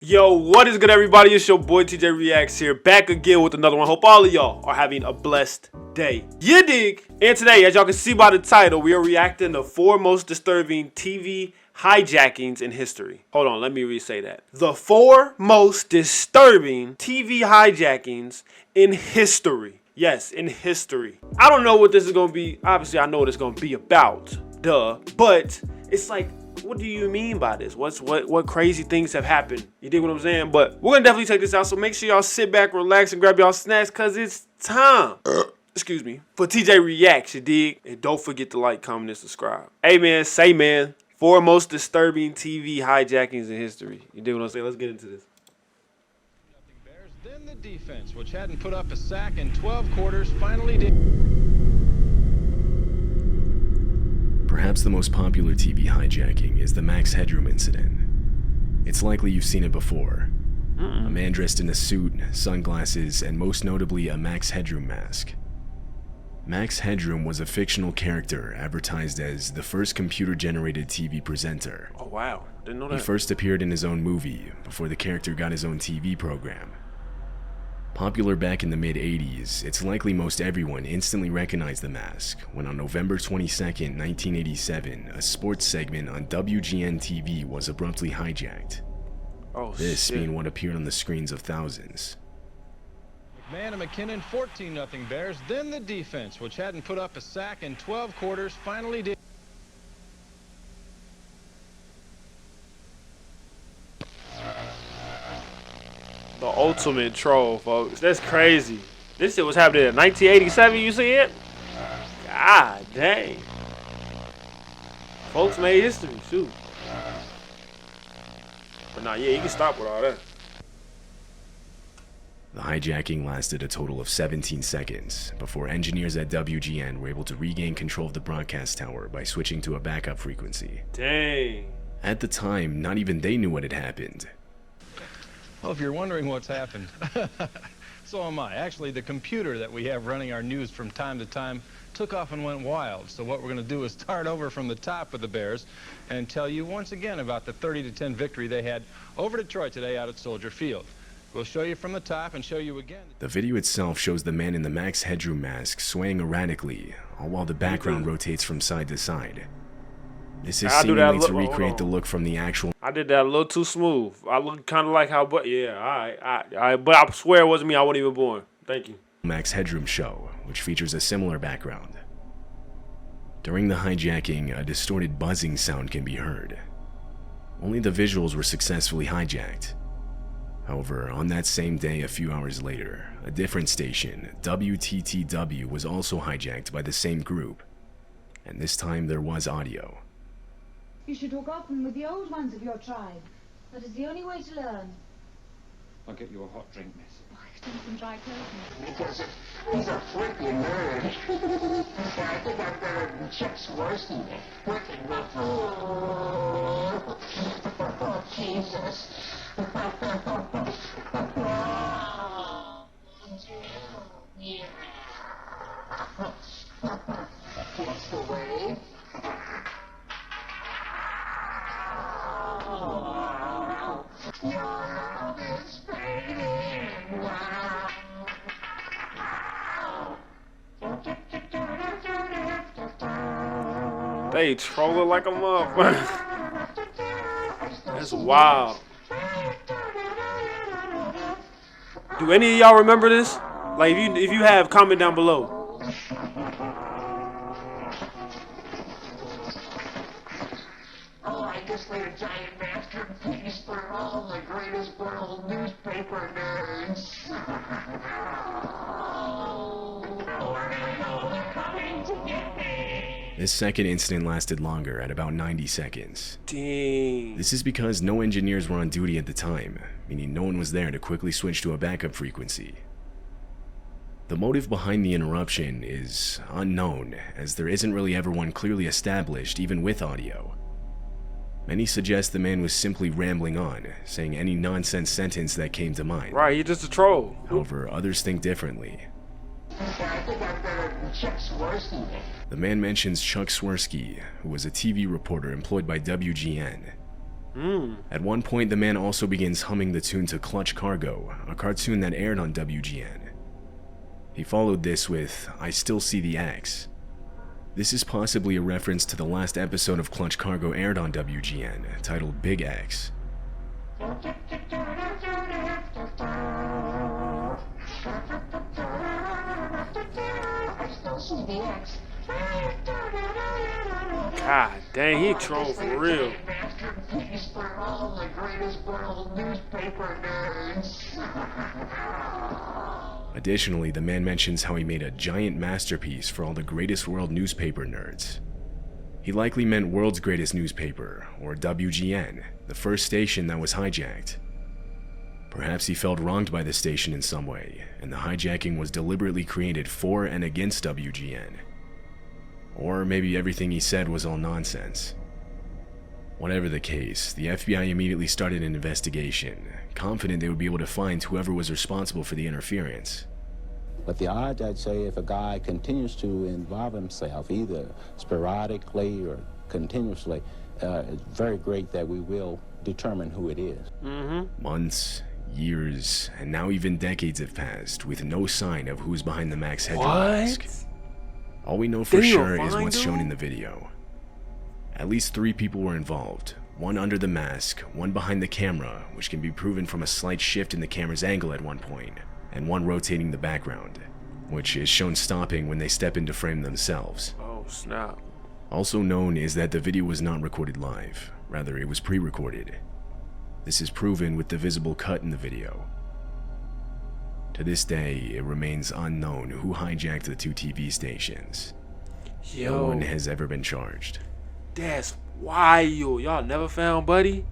Yo, what is good, everybody? It's your boy TJ Reacts here, back again with another one. Hope all of y'all are having a blessed day. You dig? And today, as y'all can see by the title, we are reacting to 4 most disturbing TV hijackings in history. Hold on, let me re-say that. The 4 most disturbing TV hijackings in history. Yes, in history. I don't know what this is gonna be. Obviously, I know what it's gonna be about. Duh. But it's like, what do you mean by this? What crazy things have happened? You dig what I'm saying? But we're gonna definitely check this out. So make sure y'all sit back, relax, and grab y'all snacks, cause it's time. Excuse me. For TJ Reacts, you dig? And don't forget to like, comment, and subscribe. Hey man, say man. 4 most disturbing TV hijackings in history. You dig what I'm saying? Let's get into this. Then the defense, which hadn't put up a sack in 12 quarters, finally did. Perhaps the most popular TV hijacking is the Max Headroom incident. It's likely you've seen it before. A man dressed in a suit, sunglasses, and most notably a Max Headroom mask. Max Headroom was a fictional character advertised as the first computer-generated TV presenter. Oh wow, didn't know that. He first appeared in his own movie before the character got his own TV program. Popular back in the mid-80s, it's likely most everyone instantly recognized the mask when on November 22nd, 1987, a sports segment on WGN TV was abruptly hijacked. Oh, This shit. being what appeared on the screens of thousands. McMahon and McKinnon 14-0 Bears. Then the defense, which hadn't put up a sack in 12 quarters, finally did. The ultimate troll, folks. That's crazy. This shit was happening in 1987, you see it? God dang. Folks made history, shoot. But nah, yeah, you can stop with all that. The hijacking lasted a total of 17 seconds before engineers at WGN were able to regain control of the broadcast tower by switching to a backup frequency. Dang. At the time, not even they knew what had happened. Well, if you're wondering what's happened, so am I. Actually, the computer that we have running our news from time to time took off and went wild. So what we're going to do is start over from the top with the Bears and tell you once again about the 30-10 victory they had over Detroit today out at Soldier Field. We'll show you from the top and show you again. The video itself shows the man in the Max Headroom mask swaying erratically, all while the background rotates from side to side. This is seemingly to recreate the look from the actual. I did that a little too smooth. I look kind of like how, but yeah, all right. But I swear it wasn't me. I wasn't even born. Thank you. Max Headroom show, which features a similar background. During the hijacking, a distorted buzzing sound can be heard. Only the visuals were successfully hijacked. However, on that same day, a few hours later, a different station, WTTW, was also hijacked by the same group. And this time there was audio. You should talk often with the old ones of your tribe. That is the only way to learn. I'll get you a hot drink, miss. Oh, extend some dry clothing. Because he's a freaking nerd. I think I'm better than Chuck Swirsky working with oh, Jesus. Yeah. That's the way. Your love is fading now. They trolling like a motherfucker. That's wild. Do any of y'all remember this? Like, if you have, comment down below. Oh, I just made a giant masterpiece for all the greatest world newspaper nerds. This second incident lasted longer at about 90 seconds. Dang. This is because no engineers were on duty at the time, meaning no one was there to quickly switch to a backup frequency. The motive behind the interruption is unknown, as there isn't really ever one clearly established, even with audio. Many suggest the man was simply rambling on, saying any nonsense sentence that came to mind. Right, he's just a troll. However, others think differently. I think I'm better than Chuck Swirsky. The man mentions Chuck Swirsky, who was a TV reporter employed by WGN. At one point, the man also begins humming the tune to Clutch Cargo, a cartoon that aired on WGN. He followed this with I Still See the X. This is possibly a reference to the last episode of Clutch Cargo aired on WGN, titled Big X. God dang, he trolled for real. Masterpiece for all the greatest world newspaper nerds. Additionally, the man mentions how he made a giant masterpiece for all the greatest world newspaper nerds. He likely meant World's Greatest Newspaper, or WGN, the first station that was hijacked. Perhaps he felt wronged by the station in some way, and the hijacking was deliberately created for and against WGN. Or maybe everything he said was all nonsense. Whatever the case, the FBI immediately started an investigation, confident they would be able to find whoever was responsible for the interference. But the odds, I'd say, if a guy continues to involve himself, either sporadically or continuously, it's very great that we will determine who it is. Months, years, and now even decades have passed with no sign of who's behind the Max Hedger What? mask. All we know for Didn't you sure is find what's him? shown in the video. At least 3 people were involved, one under the mask, one behind the camera, which can be proven from a slight shift in the camera's angle at one point, and one rotating the background, which is shown stopping when they step into frame themselves. Oh, snap. Also known is that the video was not recorded live, rather it was pre-recorded. This is proven with the visible cut in the video. To this day, it remains unknown who hijacked the 2 TV stations. No Yo, one has ever been charged. that's wild. Y'all never found Buddy?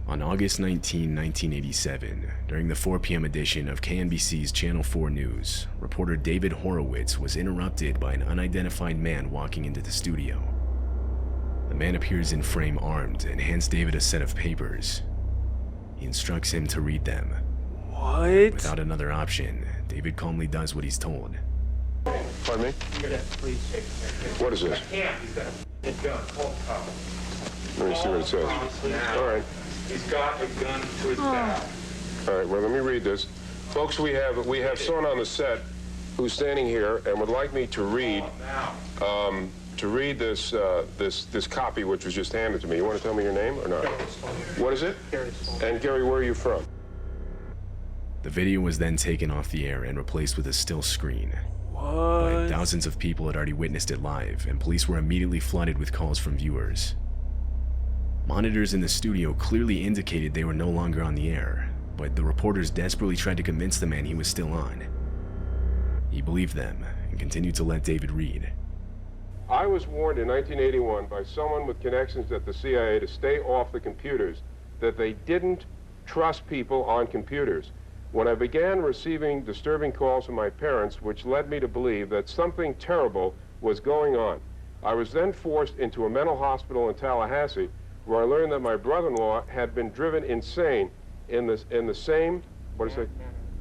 On August 19, 1987, during the 4 p.m. edition of KNBC's Channel 4 News, reporter David Horowitz was interrupted by an unidentified man walking into the studio. The man appears in frame armed and hands David a set of papers. He instructs him to read them. What? Without another option, David calmly does what he's told. Pardon me? What is this? Let me see what it says. All right. He's got a gun to his back. All right, well, let me read this. Folks, we have someone on the set who's standing here and would like me to read this copy which was just handed to me. You want to tell me your name or not? What is it? And Gary, where are you from? The video was then taken off the air and replaced with a still screen. But What? thousands of people had already witnessed it live, and police were immediately flooded with calls from viewers. Monitors in the studio clearly indicated they were no longer on the air, but the reporters desperately tried to convince the man he was still on. He believed them and continued to let David read. I was warned in 1981 by someone with connections at the CIA to stay off the computers, that they didn't trust people on computers. When I began receiving disturbing calls from my parents, which led me to believe that something terrible was going on, I was then forced into a mental hospital in Tallahassee, where I learned that my brother-in-law had been driven insane in the same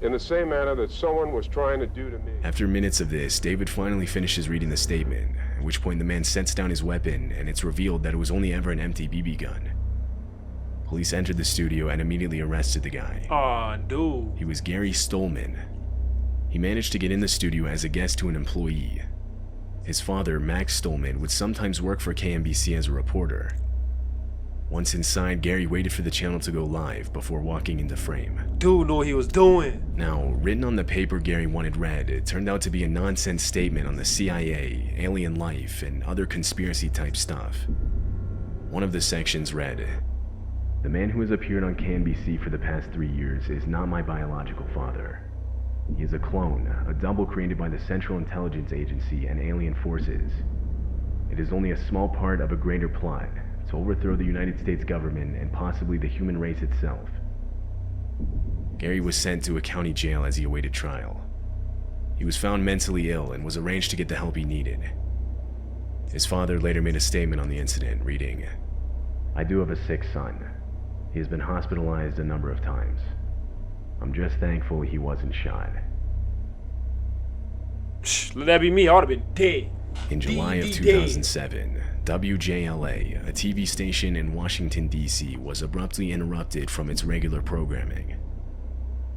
manner that someone was trying to do to me. After minutes of this, David finally finishes reading the statement, at which point the man sets down his weapon, and it's revealed that it was only ever an empty BB gun. Police entered the studio and immediately arrested the guy. Aw, dude. He was Gary Stolman. He managed to get in the studio as a guest to an employee. His father, Max Stolman, would sometimes work for KNBC as a reporter. Once inside, Gary waited for the channel to go live before walking into frame. Dude knew what he was doing. Now, written on the paper Gary wanted read, it turned out to be a nonsense statement on the CIA, alien life, and other conspiracy-type stuff. One of the sections read, "The man who has appeared on KNBC for the past 3 years is not my biological father. He is a clone, a double created by the Central Intelligence Agency and alien forces. It is only a small part of a greater plot to overthrow the United States government and possibly the human race itself." Gary was sent to a county jail as he awaited trial. He was found mentally ill and was arranged to get the help he needed. His father later made a statement on the incident, reading, "I do have a sick son. He has been hospitalized a number of times. I'm just thankful he wasn't shot." Psh, let that be me. I would have been dead. In July of Dead. 2007, WJLA, a TV station in Washington, D.C., was abruptly interrupted from its regular programming.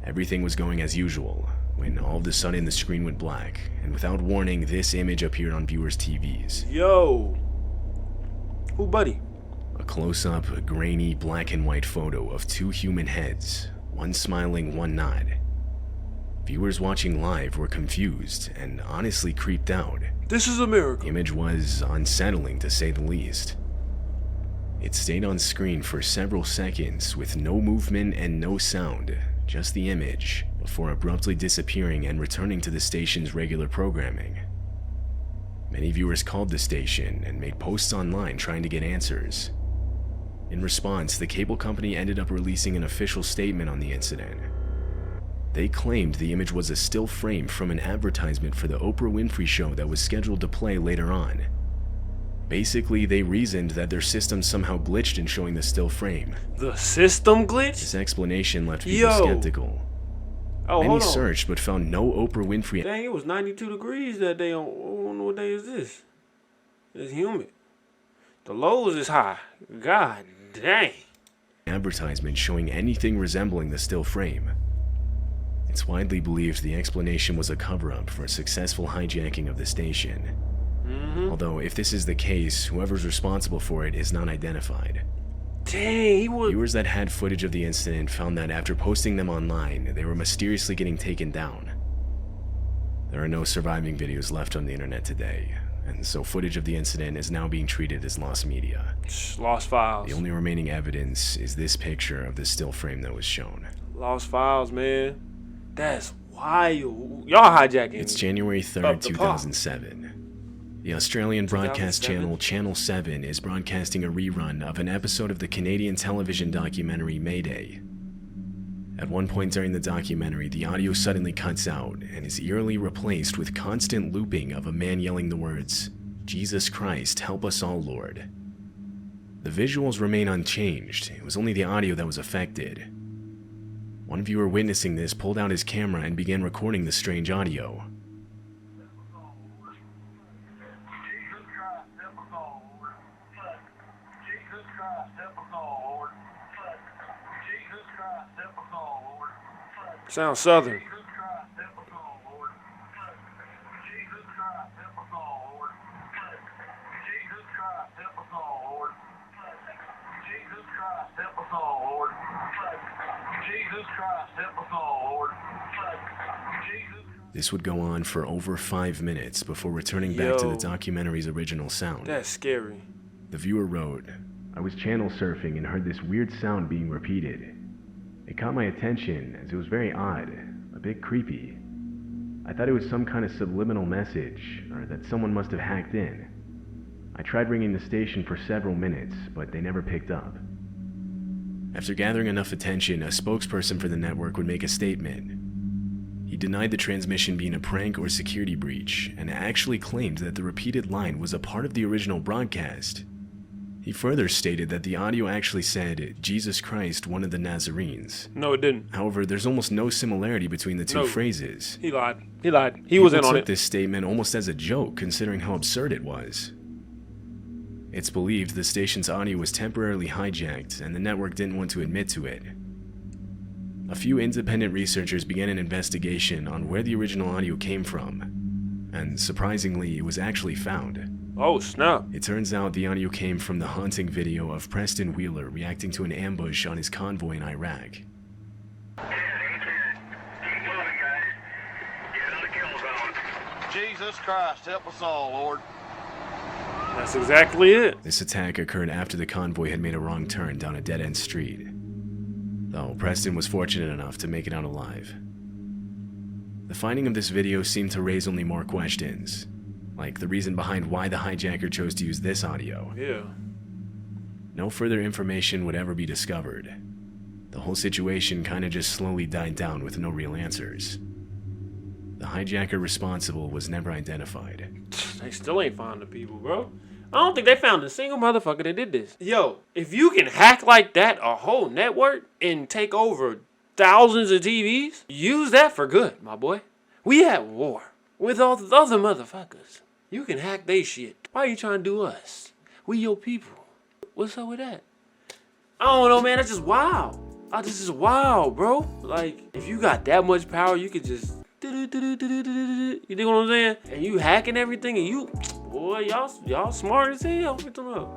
Everything was going as usual, when all of a sudden the screen went black, and without warning, this image appeared on viewers' TVs. Yo. Who, buddy? A close-up, grainy, black and white photo of two human heads, one smiling, one not. Viewers watching live were confused and honestly creeped out. This is America. The image was unsettling, to say the least. It stayed on screen for several seconds with no movement and no sound, just the image, before abruptly disappearing and returning to the station's regular programming. Many viewers called the station and made posts online trying to get answers. In response, the cable company ended up releasing an official statement on the incident. They claimed the image was a still frame from an advertisement for the Oprah Winfrey Show that was scheduled to play later on. Basically, they reasoned that their system somehow glitched in showing the still frame. The system glitch? This explanation left people skeptical. Oh, Many hold on. searched but found no Oprah Winfrey. Dang, it was 92 degrees that day on, I don't know what day is this. It's humid. The lows is high. God dang. Advertisement showing anything resembling the still frame. It's widely believed the explanation was a cover-up for a successful hijacking of the station. Although, if this is the case, whoever's responsible for it is not identified. Dang, he was... Viewers that had footage of the incident found that after posting them online, they were mysteriously getting taken down. There are no surviving videos left on the internet today, and so footage of the incident is now being treated as lost media. Lost files. The only remaining evidence is this picture of the still frame that was shown. Lost files, man. That's wild. Y'all hijacking. It's January 3rd, 2007. The Australian broadcast channel Channel 7 is broadcasting a rerun of an episode of the Canadian television documentary Mayday. At one point during the documentary, the audio suddenly cuts out and is eerily replaced with constant looping of a man yelling the words, "Jesus Christ, help us all, Lord." The visuals remain unchanged. It was only the audio that was affected. One viewer witnessing this pulled out his camera and began recording the strange audio. Sounds southern. This would go on for over 5 minutes before returning back to the documentary's original sound. That's scary. The viewer wrote, "I was channel surfing and heard this weird sound being repeated. It caught my attention as it was very odd, a bit creepy. I thought it was some kind of subliminal message, or that someone must have hacked in. I tried ringing the station for several minutes, but they never picked up." After gathering enough attention, a spokesperson for the network would make a statement. He denied the transmission being a prank or security breach, and actually claimed that the repeated line was a part of the original broadcast. He further stated that the audio actually said, "Jesus Christ, one of the Nazarenes." No, it didn't. However, there's almost no similarity between the two phrases. He lied. He lied. He was in on took it. this statement almost as a joke, considering how absurd it was. It's believed the station's audio was temporarily hijacked, and the network didn't want to admit to it. A few independent researchers began an investigation on where the original audio came from, and surprisingly, it was actually found. Oh, snap. It turns out the audio came from the haunting video of Preston Wheeler reacting to an ambush on his convoy in Iraq. Jesus Christ, help us all, Lord. That's exactly it. This attack occurred after the convoy had made a wrong turn down a dead-end street. Though Preston was fortunate enough to make it out alive. The finding of this video seemed to raise only more questions, like the reason behind why the hijacker chose to use this audio. Yeah. No further information would ever be discovered. The whole situation kinda just slowly died down with no real answers. The hijacker responsible was never identified. They still ain't found the people, bro. I don't think they found a single motherfucker that did this. Yo, if you can hack like that a whole network and take over thousands of TVs, use that for good, my boy. We at war with all the other motherfuckers. You can hack they shit. Why are you trying to do us? We your people. What's up with that? I don't know, man. That's just wild. Oh, this is wild, bro. Like, if you got that much power, you could just you dig what I'm saying? And you hacking everything, and you, boy, y'all smart as hell.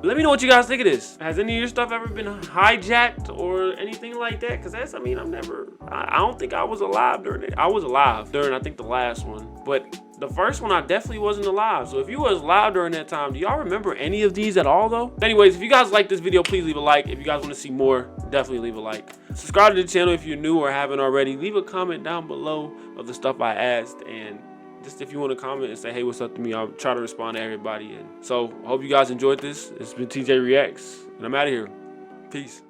Let me know what you guys think of this. Has any of your stuff ever been hijacked or anything like that? Because that's, I mean, I don't think I was alive during it. I was alive during, I think, the last one. But the first one, I definitely wasn't alive. So if you was alive during that time, do y'all remember any of these at all, though? Anyways, if you guys like this video, please leave a like. If you guys want to see more, definitely leave a like. Subscribe to the channel if you're new or haven't already. Leave a comment down below of the stuff I asked. And just if you want to comment and say, hey, what's up to me, I'll try to respond to everybody. And so I hope you guys enjoyed this. It's been TJ Reacts, and I'm out of here. Peace.